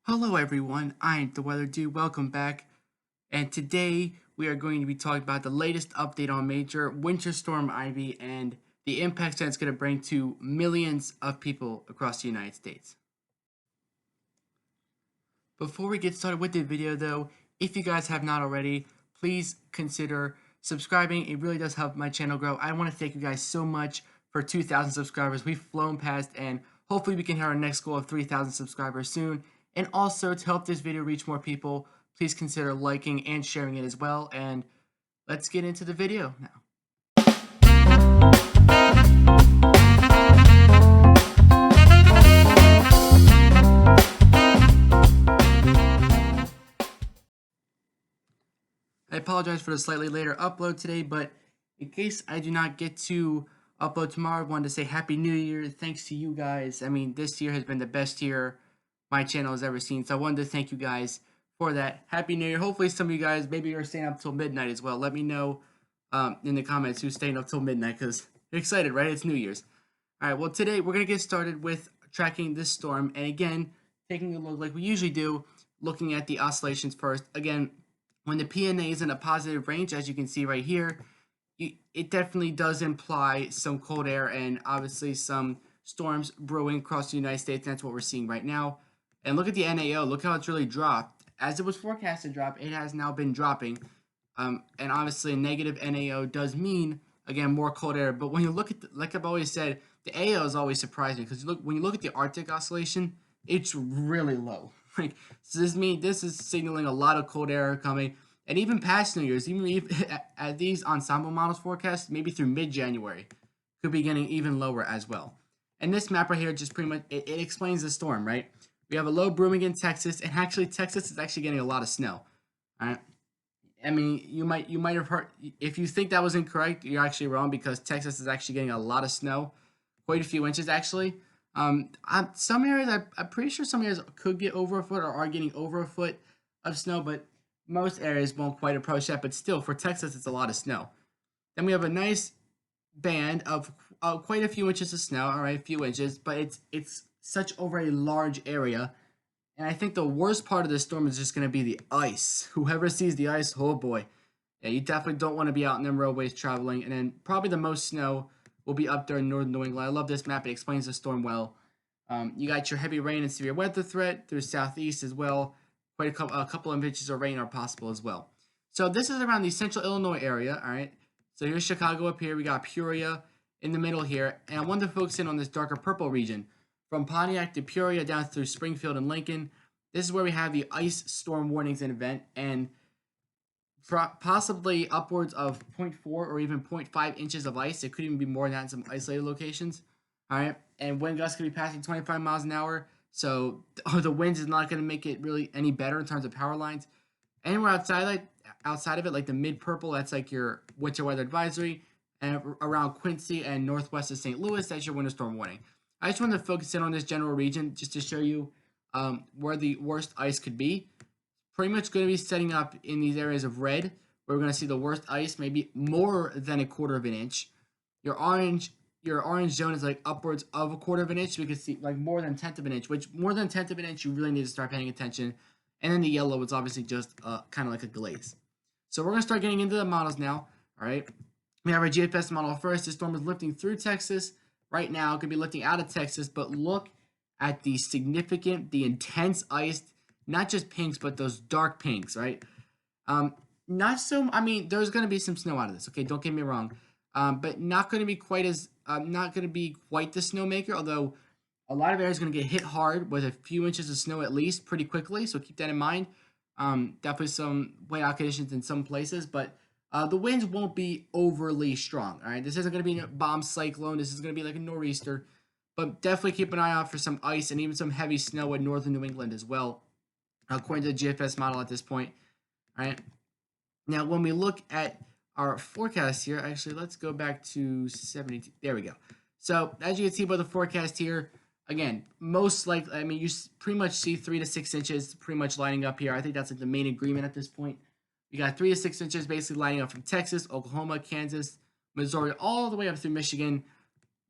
Hello everyone, I'm the Weather Dude, welcome back, and today we are going to be talking about the latest update on Major Winter Storm Ivy and the impacts that it's going to bring to millions of people across the United States. Before we get started with the video though, if you guys have not already, please consider subscribing. It really does help my channel grow. I want to thank you guys so much for 2,000 subscribers. We've flown past, and hopefully we can hit our next goal of 3,000 subscribers soon. And also, to help this video reach more people, please consider liking and sharing it as well. And let's get into the video now. I apologize for the slightly later upload today, but in case I do not get to upload tomorrow, I wanted to say Happy New Year. Thanks to you guys. I mean, this year has been the best year my channel has ever seen, so I wanted to thank you guys for that. Happy New Year. Hopefully some of you guys, maybe you're staying up till midnight as well. Let me know in the comments who's staying up till midnight, because you're excited, right? It's New Year's. All right, well, today we're going to get started with tracking this storm, and again, taking a look like we usually do, looking at the oscillations first. Again, when the PNA is in a positive range, as you can see right here, it definitely does imply some cold air and obviously some storms brewing across the United States. That's what we're seeing right now. And look at the NAO. Look how it's really dropped. As it was forecast to drop, it has now been dropping. And obviously, a negative NAO does mean, again, more cold air. But when you look at, like I've always said, the AO has always surprised me, because when you look at the Arctic oscillation, it's really low. Like, so this is signaling a lot of cold air coming, and even past New Year's, even at these ensemble models forecast, maybe through mid-January, could be getting even lower as well. And this map right here just pretty much it explains the storm, right? We have a low brewing in Texas, and actually Texas is actually getting a lot of snow. All right. I mean, you might have heard, if you think that was incorrect, you're actually wrong, because Texas is actually getting a lot of snow, quite a few inches actually. Some areas, I'm pretty sure some areas could get over a foot or are getting over a foot of snow, but most areas won't quite approach that. But still, for Texas, it's a lot of snow. Then we have a nice band of quite a few inches of snow. All right, a few inches, but it's such over a large area. And I think the worst part of this storm is just going to be the ice. Whoever sees the ice, oh boy. Yeah, you definitely don't want to be out in them roadways traveling. And then probably the most snow will be up there in northern New England. I love this map. It explains the storm well. You got your heavy rain and severe weather threat through southeast as well. Quite a couple of inches of rain are possible as well. So this is around the central Illinois area, all right? So here's Chicago up here. We got Peoria in the middle here. And I wanted to focus in on this darker purple region. From Pontiac to Peoria down through Springfield and Lincoln. This is where we have the ice storm warnings in event, and possibly upwards of 0.4 or even 0.5 inches of ice. It could even be more than that in some isolated locations. All right, and wind gusts could be passing 25 miles an hour. So the winds is not going to make it really any better in terms of power lines. Anywhere outside of it, like the mid purple, that's like your winter weather advisory, and around Quincy and northwest of St. Louis, that's your winter storm warning. I just wanted to focus in on this general region just to show you where the worst ice could be. Pretty much going to be setting up in these areas of red, where we're going to see the worst ice, maybe more than a quarter of an inch. Your orange zone is like upwards of a quarter of an inch. We could see like more than 1/10 of an inch, which more than 1/10 of an inch, you really need to start paying attention. And then the yellow is obviously just kind of like a glaze. So we're going to start getting into the models now. All right. We have our GFS model first. This storm is lifting through Texas. Right now, it could be lifting out of Texas, but look at the intense ice, not just pinks, but those dark pinks, right? Not so, I mean, there's going to be some snow out of this, okay? Don't get me wrong. But not going to be quite the snowmaker, although a lot of areas are going to get hit hard with a few inches of snow at least pretty quickly, so keep that in mind. Definitely some whiteout conditions in some places, but the winds won't be overly strong, all right? This isn't going to be a bomb cyclone. This is going to be like a nor'easter, but definitely keep an eye out for some ice and even some heavy snow in northern New England as well, according to the GFS model at this point, all right? Now, when we look at our forecast here, actually, let's go back to 72. There we go. So, as you can see by the forecast here, again, most likely, I mean, you pretty much see 3 to 6 inches pretty much lining up here. I think that's like the main agreement at this point. You got 3 to 6 inches basically lining up from Texas, Oklahoma, Kansas, Missouri, all the way up through Michigan,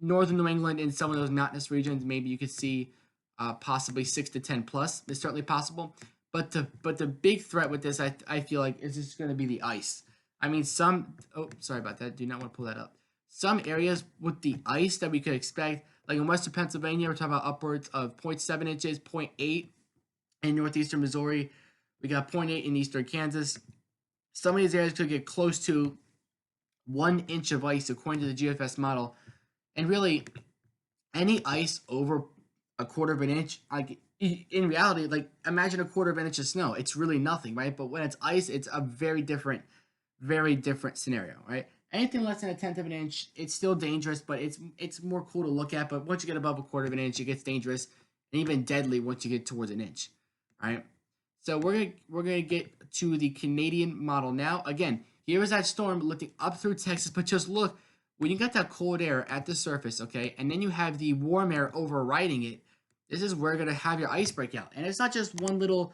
northern New England, and some of those mountainous regions. Maybe you could see possibly 6 to 10 plus is certainly possible. But the big threat with this, I feel like, is just going to be the ice. I mean, sorry about that. Do not want to pull that up. Some areas with the ice that we could expect, like in western Pennsylvania, we're talking about upwards of 0.7 inches, 0.8 in northeastern Missouri. We got 0.8 in eastern Kansas. Some of these areas could get close to 1 inch of ice according to the GFS model. And really, any ice over a quarter of an inch, like in reality, like imagine a quarter of an inch of snow. It's really nothing, right? But when it's ice, it's a very different scenario, right? Anything less than a tenth of an inch, it's still dangerous, but it's more cool to look at. But once you get above a quarter of an inch, it gets dangerous and even deadly once you get towards an inch, right? So we're gonna get to the Canadian model now. Again, here is that storm lifting up through Texas, but just look, when you got that cold air at the surface, okay, and then you have the warm air overriding it, this is where you're gonna have your ice break out. And it's not just one little.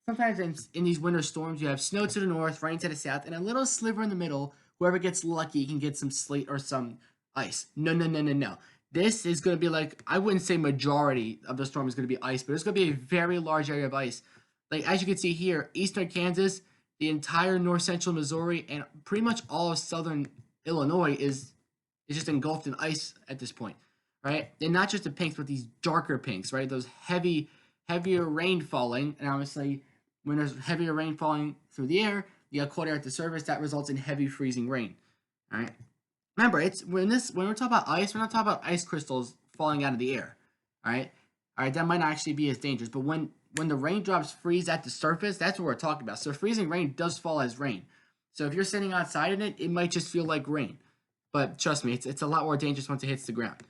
Sometimes in these winter storms, you have snow to the north, rain to the south, and a little sliver in the middle. Whoever gets lucky can get some sleet or some ice. No, no, no, no, no. This is going to be like, I wouldn't say majority of the storm is going to be ice, but it's going to be a very large area of ice. Like, as you can see here, eastern Kansas, the entire north central Missouri, and pretty much all of southern Illinois is just engulfed in ice at this point, right? And not just the pinks, but these darker pinks, right? Those heavier rain falling, and obviously when there's heavier rain falling through the air, you got cold air at the surface, that results in heavy freezing rain. All right. Remember, when we're talking about ice, we're not talking about ice crystals falling out of the air. All right. All right. That might not actually be as dangerous, but when the raindrops freeze at the surface, that's what we're talking about. So freezing rain does fall as rain. So if you're sitting outside in it, it might just feel like rain. But trust me, it's a lot more dangerous once it hits the ground.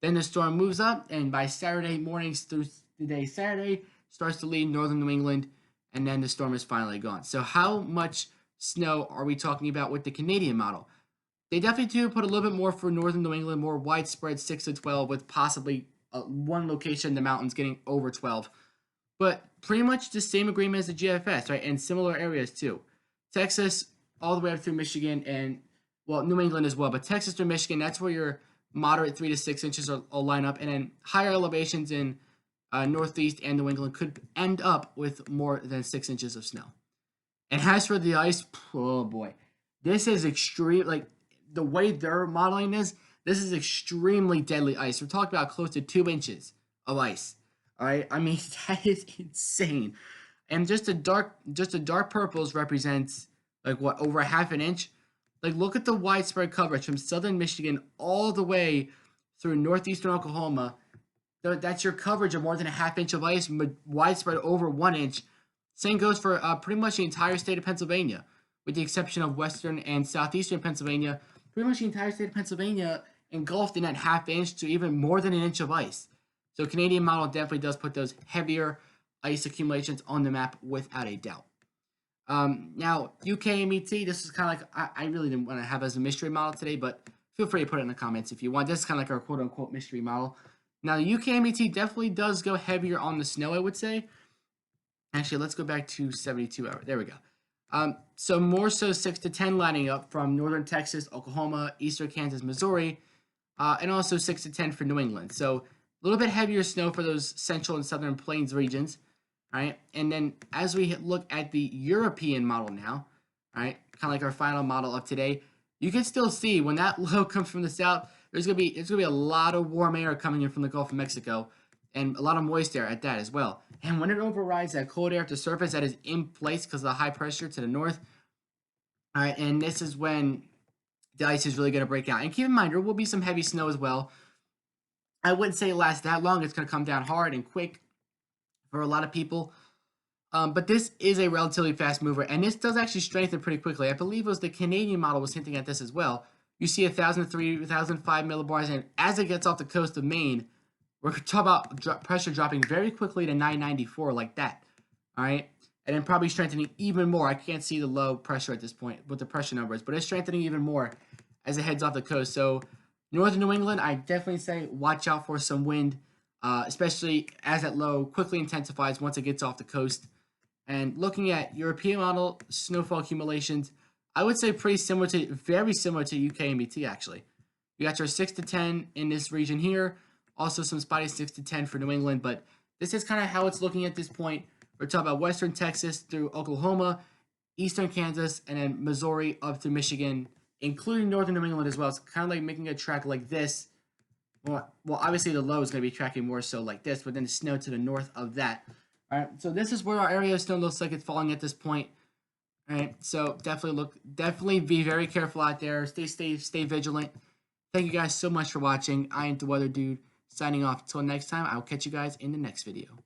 Then the storm moves up, and by Saturday mornings through today, Saturday, starts to leave northern New England, and then the storm is finally gone. So how much snow are we talking about with the Canadian model? They definitely do put a little bit more for northern New England, more widespread 6 to 12, with possibly one location in the mountains getting over 12. But pretty much the same agreement as the GFS, right? And similar areas too. Texas all the way up through Michigan and, well, New England as well. But Texas through Michigan, that's where your moderate 3 to 6 inches will line up. And then higher elevations in Northeast and New England could end up with more than 6 inches of snow. And as for the ice, oh boy, this is extreme. Like the way they're modeling this is extremely deadly ice. We're talking about close to 2 inches of ice. All right, I mean that is insane. And just the dark purples represents like what, over a half an inch. Like look at the widespread coverage from southern Michigan all the way through northeastern Oklahoma. That's your coverage of more than a half inch of ice, widespread over 1 inch. Same goes for pretty much the entire state of Pennsylvania, with the exception of western and southeastern Pennsylvania. Pretty much the entire state of Pennsylvania engulfed in that half inch to even more than an inch of ice. So Canadian model definitely does put those heavier ice accumulations on the map without a doubt. Now, UKMET, this is kind of like, I really didn't want to have as a mystery model today, but feel free to put it in the comments if you want. This is kind of like our quote-unquote mystery model. Now, the UKMET definitely does go heavier on the snow, I would say. Actually, let's go back to 72 hours. There we go. So more so 6 to 10 lining up from northern Texas, Oklahoma, eastern Kansas, Missouri, and also 6 to 10 for New England. So a little bit heavier snow for those central and southern plains regions. All right, and then as we look at the European model now, all right, kind of like our final model of today, you can still see when that low comes from the south, it's gonna be a lot of warm air coming in from the Gulf of Mexico, and a lot of moist air at that as well. And when it overrides that cold air at the surface that is in place because of the high pressure to the north, all right, and this is when the ice is really gonna break out. And keep in mind, there will be some heavy snow as well. I wouldn't say it lasts that long. It's gonna come down hard and quick for a lot of people. But this is a relatively fast mover, and this does actually strengthen pretty quickly. I believe it was the Canadian model was hinting at this as well. You see 1,003, 1,005 millibars, and as it gets off the coast of Maine, we're talking about pressure dropping very quickly to 994 like that, all right? And then probably strengthening even more. I can't see the low pressure at this point with the pressure numbers, but it's strengthening even more as it heads off the coast. So northern New England, I definitely say watch out for some wind, especially as that low quickly intensifies once it gets off the coast. And looking at European model snowfall accumulations, I would say very similar to UKMET actually. You got your 6 to 10 in this region here, also some spotty 6 to 10 for New England, but this is kind of how it's looking at this point. We're talking about western Texas through Oklahoma, eastern Kansas, and then Missouri up to Michigan, including northern New England as well. It's kind of like making a track like this. Well, obviously the low is going to be tracking more so like this, but then the snow to the north of that. All right, so this is where our area of snow looks like it's falling at this point. All right, so definitely be very careful out there. Stay vigilant. Thank you guys so much for watching. I am the Weather Dude signing off. Until next time, I will catch you guys in the next video.